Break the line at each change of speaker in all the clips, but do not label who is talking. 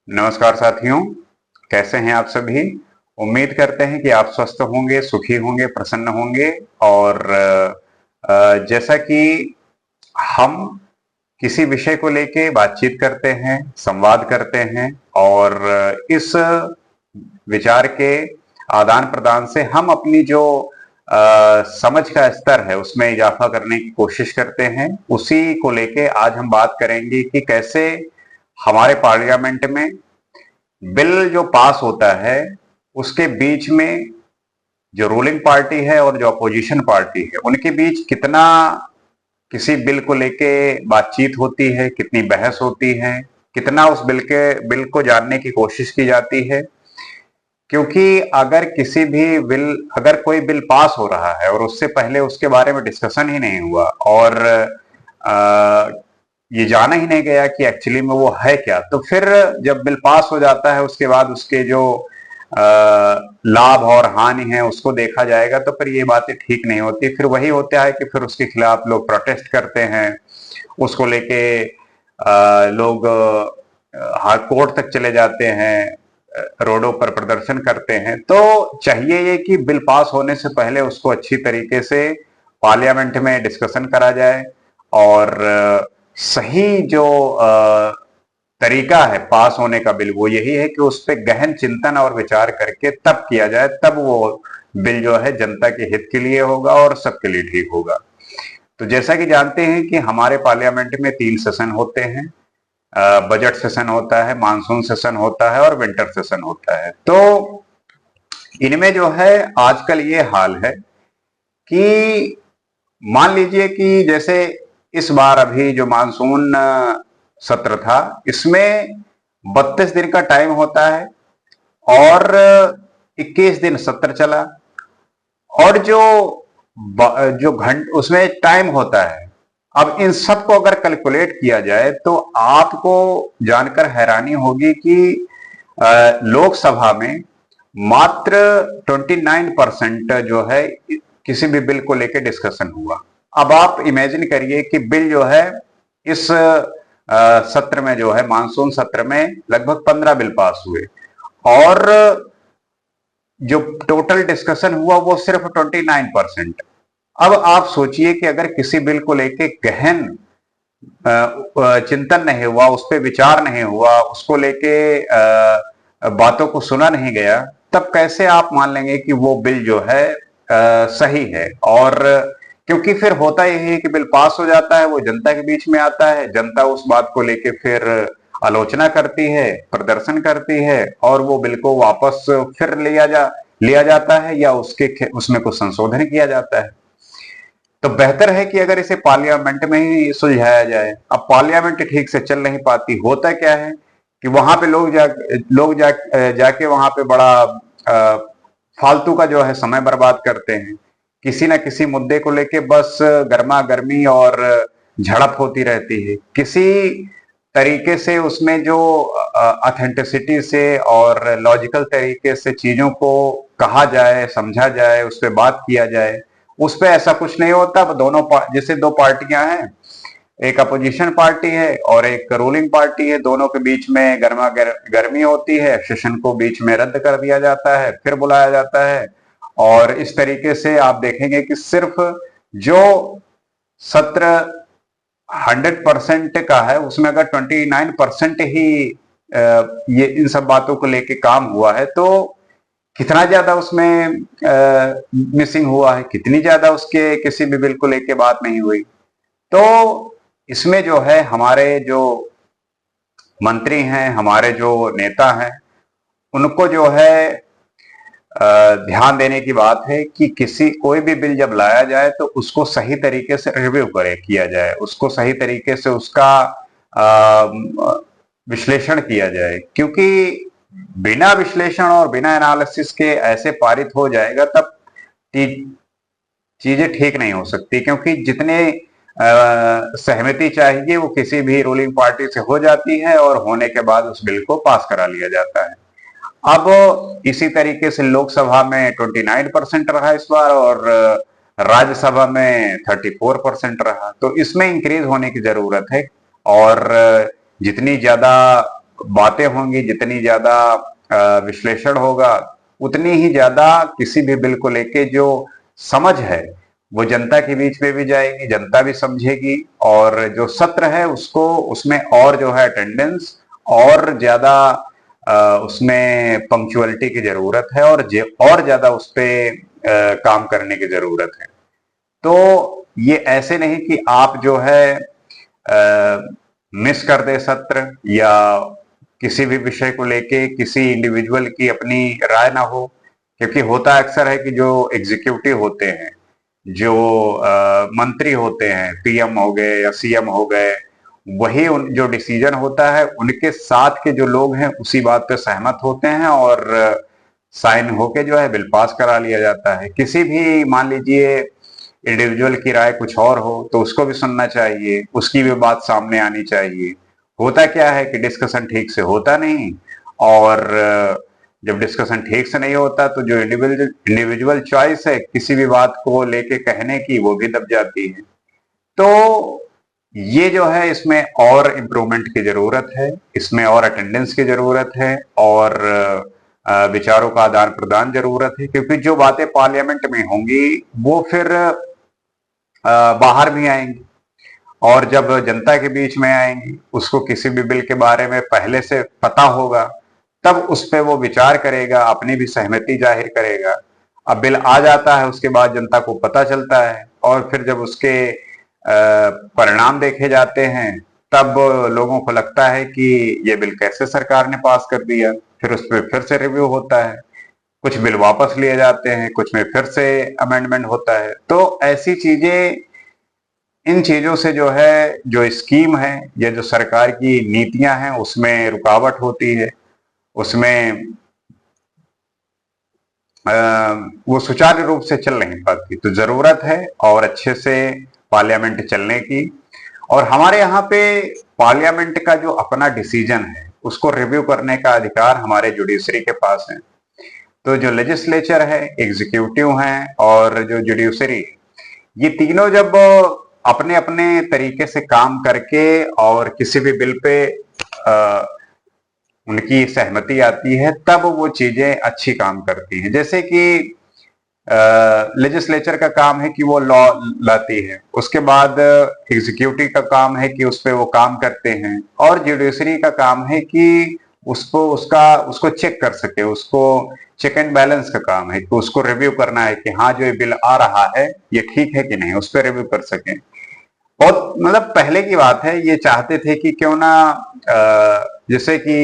नमस्कार साथियों, कैसे हैं आप सभी। उम्मीद करते हैं कि आप स्वस्थ होंगे, सुखी होंगे, प्रसन्न होंगे। और जैसा कि हम किसी विषय को लेके बातचीत करते हैं, संवाद करते हैं और इस विचार के आदान प्रदान से हम अपनी जो समझ का स्तर है उसमें इजाफा करने की कोशिश करते हैं। उसी को लेके आज हम बात करेंगे कि कैसे हमारे पार्लियामेंट में बिल जो पास होता है उसके बीच में जो रूलिंग पार्टी है और जो अपोजिशन पार्टी है उनके बीच कितना किसी बिल को लेके बातचीत होती है, कितनी बहस होती है, कितना उस बिल को जानने की कोशिश की जाती है। क्योंकि अगर कोई बिल पास हो रहा है और उससे पहले उसके बारे में डिस्कशन ही नहीं हुआ और ये जाना ही नहीं गया कि एक्चुअली में वो है क्या, तो फिर जब बिल पास हो जाता है उसके बाद उसके जो लाभ और हानि है उसको देखा जाएगा, तो फिर ये बातें ठीक नहीं होती। फिर वही होता है कि फिर उसके खिलाफ लोग प्रोटेस्ट करते हैं, उसको लेके लोग हाई कोर्ट तक चले जाते हैं, रोडों पर प्रदर्शन करते हैं। तो चाहिए ये कि बिल पास होने से पहले उसको अच्छी तरीके से पार्लियामेंट में डिस्कशन करा जाए और सही जो तरीका है पास होने का बिल वो यही है कि उस पर गहन चिंतन और विचार करके तब किया जाए, तब वो बिल जो है जनता के हित के लिए होगा और सबके लिए ठीक होगा। तो जैसा कि जानते हैं कि हमारे पार्लियामेंट में 3 सेशन होते हैं। बजट सेशन होता है, मानसून सेशन होता है और विंटर सेशन होता है। तो इनमें जो है आजकल ये हाल है कि मान लीजिए कि जैसे इस बार अभी जो मानसून सत्र था इसमें 32 दिन का टाइम होता है और 21 दिन सत्र चला। और जो उसमें टाइम होता है, अब इन सबको अगर कैलकुलेट किया जाए तो आपको जानकर हैरानी होगी कि लोकसभा में मात्र 29% जो है किसी भी बिल को लेकर डिस्कशन हुआ। अब आप इमेजिन करिए कि बिल जो है इस सत्र में जो है मानसून सत्र में लगभग 15 बिल पास हुए और जो टोटल डिस्कशन हुआ वो सिर्फ 29%। अब आप सोचिए कि अगर किसी बिल को लेके गहन चिंतन नहीं हुआ, उस पर विचार नहीं हुआ, उसको लेके बातों को सुना नहीं गया, तब कैसे आप मान लेंगे कि वो बिल जो है सही है। और क्योंकि फिर होता यही है कि बिल पास हो जाता है, वो जनता के बीच में आता है, जनता उस बात को लेके फिर आलोचना करती है, प्रदर्शन करती है और वो बिल को वापस फिर लिया जाता है या उसमें कुछ संशोधन किया जाता है। तो बेहतर है कि अगर इसे पार्लियामेंट में ही सुलझाया जाए। अब पार्लियामेंट ठीक से चल नहीं पाती, होता क्या है कि वहां पे जाके वहां पे बड़ा फालतू का जो है समय बर्बाद करते हैं। किसी ना किसी मुद्दे को लेके बस गर्मा गर्मी और झड़प होती रहती है। किसी तरीके से उसमें जो ऑथेंटिसिटी से और लॉजिकल तरीके से चीजों को कहा जाए, समझा जाए, उस पर बात किया जाए, उस पर ऐसा कुछ नहीं होता। जैसे दो पार्टियां हैं, एक अपोजिशन पार्टी है और एक रूलिंग पार्टी है, दोनों के बीच में गर्मी होती है, सेशन को बीच में रद्द कर दिया जाता है, फिर बुलाया जाता है। और इस तरीके से आप देखेंगे कि सिर्फ जो सत्र 100% का है उसमें अगर 29% ही ये इन सब बातों को लेके काम हुआ है, तो कितना ज्यादा उसमें मिसिंग हुआ है, कितनी ज्यादा उसके किसी भी बिल को लेके बात नहीं हुई। तो इसमें जो है हमारे जो मंत्री हैं, हमारे जो नेता हैं, उनको जो है ध्यान देने की बात है कि कोई भी बिल जब लाया जाए तो उसको सही तरीके से रिव्यू किया जाए, उसको सही तरीके से उसका विश्लेषण किया जाए। क्योंकि बिना विश्लेषण और बिना एनालिसिस के ऐसे पारित हो जाएगा तब चीजें ठीक नहीं हो सकती। क्योंकि जितने सहमति चाहिए वो किसी भी रूलिंग पार्टी से हो जाती है और होने के बाद उस बिल को पास करा लिया जाता है। अब इसी तरीके से लोकसभा में 29% रहा इस बार और राज्यसभा में 34% रहा। तो इसमें इंक्रीज होने की जरूरत है और जितनी ज्यादा बातें होंगी, जितनी ज्यादा विश्लेषण होगा, उतनी ही ज्यादा किसी भी बिल को लेके जो समझ है वो जनता के बीच में भी जाएगी, जनता भी समझेगी, और जो सत्र है उसको उसमें और जो है अटेंडेंस और ज्यादा उसमें पंक्चुअलिटी की जरूरत है, और ज्यादा उस पे काम करने की जरूरत है। तो ये ऐसे नहीं कि आप जो है मिस कर दे सत्र, या किसी भी विषय को लेके किसी इंडिविजुअल की अपनी राय ना हो, क्योंकि होता अक्सर है कि जो एग्जीक्यूटिव होते हैं, जो मंत्री होते हैं, पीएम हो गए या सीएम हो गए, वही जो डिसीजन होता है उनके साथ के जो लोग हैं उसी बात पे सहमत होते हैं, और साइन होके जो है बिल पास करा लिया जाता है। किसी भी मान लीजिए इंडिविजुअल की राय कुछ और हो तो उसको भी सुनना चाहिए, उसकी भी बात सामने आनी चाहिए। होता क्या है कि डिस्कशन ठीक से होता नहीं, और जब डिस्कशन ठीक से नहीं होता तो जो इंडिविजुअल चॉइस है किसी भी बात को लेके कहने की, वो भी दब जाती है। तो ये जो है इसमें और इम्प्रूवमेंट की जरूरत है, इसमें और अटेंडेंस की जरूरत है, और विचारों का आदान प्रदान जरूरत है, क्योंकि जो बातें पार्लियामेंट में होंगी वो फिर बाहर भी आएंगी, और जब जनता के बीच में आएंगी, उसको किसी भी बिल के बारे में पहले से पता होगा, तब उस पर वो विचार करेगा, अपनी भी सहमति जाहिर करेगा। अब बिल आ जाता है, उसके बाद जनता को पता चलता है, और फिर जब उसके परिणाम देखे जाते हैं, तब लोगों को लगता है कि ये बिल कैसे सरकार ने पास कर दिया। फिर उस पर फिर से रिव्यू होता है, कुछ बिल वापस लिए जाते हैं, कुछ में फिर से अमेंडमेंट होता है। तो ऐसी चीजें, इन चीजों से जो है, जो स्कीम है या जो सरकार की नीतियां हैं, उसमें रुकावट होती है, उसमें वो सुचारू रूप से चल नहीं पाती। तो जरूरत है और अच्छे से पार्लियामेंट चलने की, और हमारे यहाँ पे पार्लियामेंट का जो अपना डिसीजन है उसको रिव्यू करने का अधिकार हमारे जुडिशरी के पास है। तो जो लेजिस्लेचर है, एग्जीक्यूटिव है, और जो जुडिशरी, ये तीनों जब अपने अपने तरीके से काम करके और किसी भी बिल पे उनकी सहमति आती है, तब वो चीजें अच्छी काम करती हैं। जैसे कि लेजिस्लेचर का काम है कि वो लॉ लाती है, उसके बाद एग्जीक्यूटिव का काम है कि उस पर वो काम करते हैं, और जुडिशरी का काम है कि उसको चेक कर सके, उसको चेक एंड बैलेंस का काम है कि उसको रिव्यू करना है कि हाँ जो ये बिल आ रहा है ये ठीक है कि नहीं, उस पर रिव्यू कर सके। बहुत मतलब पहले की बात है, ये चाहते थे कि क्यों ना जैसे कि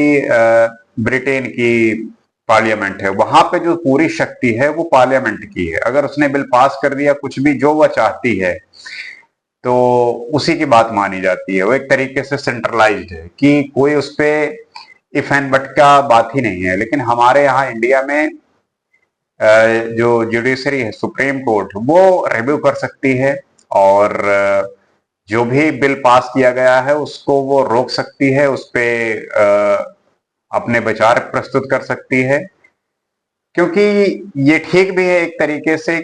ब्रिटेन की पार्लियामेंट है, वहां पे जो पूरी शक्ति है वो पार्लियामेंट की है। अगर उसने बिल पास कर दिया कुछ भी जो वह चाहती है तो उसी की बात मानी जाती है। वो एक तरीके से सेंट्रलाइज्ड है कि कोई उस पर इफ एंड बट का बात ही नहीं है। लेकिन हमारे यहाँ इंडिया में जो जुडिशरी है, सुप्रीम कोर्ट, वो रिव्यू कर सकती है, और जो भी बिल पास किया गया है उसको वो रोक सकती है, उस पे अपने विचार प्रस्तुत कर सकती है। क्योंकि ये ठीक भी है एक तरीके से,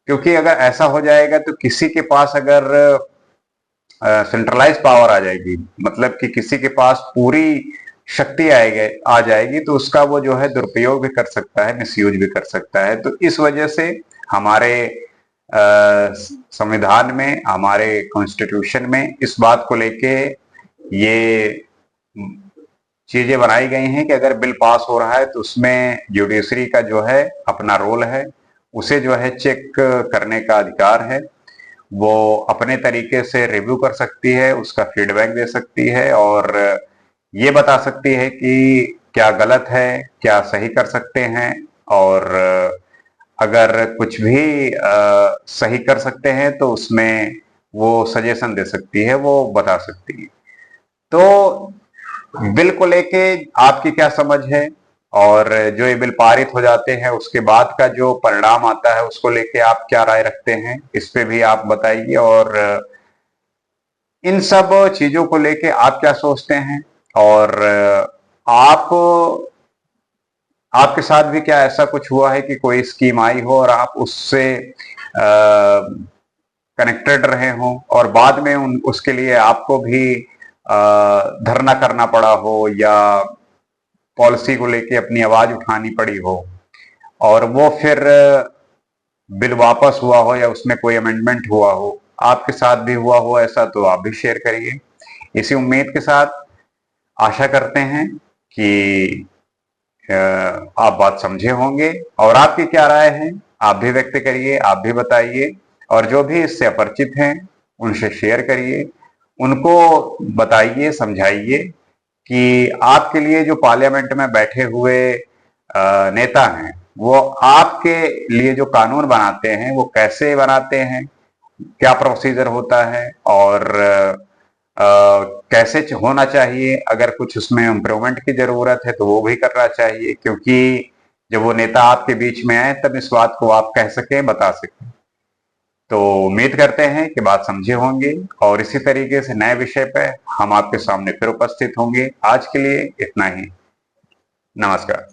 क्योंकि अगर ऐसा हो जाएगा तो किसी के पास अगर सेंट्रलाइज पावर आ जाएगी, मतलब कि किसी के पास पूरी शक्ति आ जाएगी, तो उसका वो जो है दुरुपयोग भी कर सकता है, मिसयूज भी कर सकता है। तो इस वजह से हमारे संविधान में, हमारे कॉन्स्टिट्यूशन में इस बात को लेके ये चीजें बनाई गई हैं कि अगर बिल पास हो रहा है तो उसमें जुडिशरी का जो है अपना रोल है, उसे जो है चेक करने का अधिकार है। वो अपने तरीके से रिव्यू कर सकती है, उसका फीडबैक दे सकती है, और ये बता सकती है कि क्या गलत है, क्या सही कर सकते हैं, और अगर कुछ भी सही कर सकते हैं तो उसमें वो सजेशन दे सकती है, वो बता सकती है। तो बिल को लेके आपकी क्या समझ है, और जो ये बिल पारित हो जाते हैं उसके बाद का जो परिणाम आता है उसको लेके आप क्या राय रखते हैं, इस पे भी आप बताइए। और इन सब चीजों को लेके आप क्या सोचते हैं, और आप आपके साथ भी क्या ऐसा कुछ हुआ है कि कोई स्कीम आई हो और आप उससे कनेक्टेड रहे हों, और बाद में उसके लिए आपको भी धरना करना पड़ा हो या पॉलिसी को लेके अपनी आवाज उठानी पड़ी हो और वो फिर बिल वापस हुआ हो या उसमें कोई अमेंडमेंट हुआ हो, आपके साथ भी हुआ हो ऐसा, तो आप भी शेयर करिए। इसी उम्मीद के साथ आशा करते हैं कि आप बात समझे होंगे और आपकी क्या राय है आप भी व्यक्त करिए, आप भी बताइए। और जो भी इससे अपरिचित हैं उनसे शेयर करिए, उनको बताइए, समझाइए कि आपके लिए जो पार्लियामेंट में बैठे हुए नेता हैं वो आपके लिए जो कानून बनाते हैं वो कैसे बनाते हैं, क्या प्रोसीजर होता है और कैसे होना चाहिए। अगर कुछ उसमें इम्प्रूवमेंट की जरूरत है तो वो भी करना चाहिए, क्योंकि जब वो नेता आपके बीच में आए तब इस बात को आप कह सकें, बता सकें। तो उम्मीद करते हैं कि बात समझे होंगे और इसी तरीके से नए विषय पे हम आपके सामने फिर उपस्थित होंगे। आज के लिए इतना ही। नमस्कार।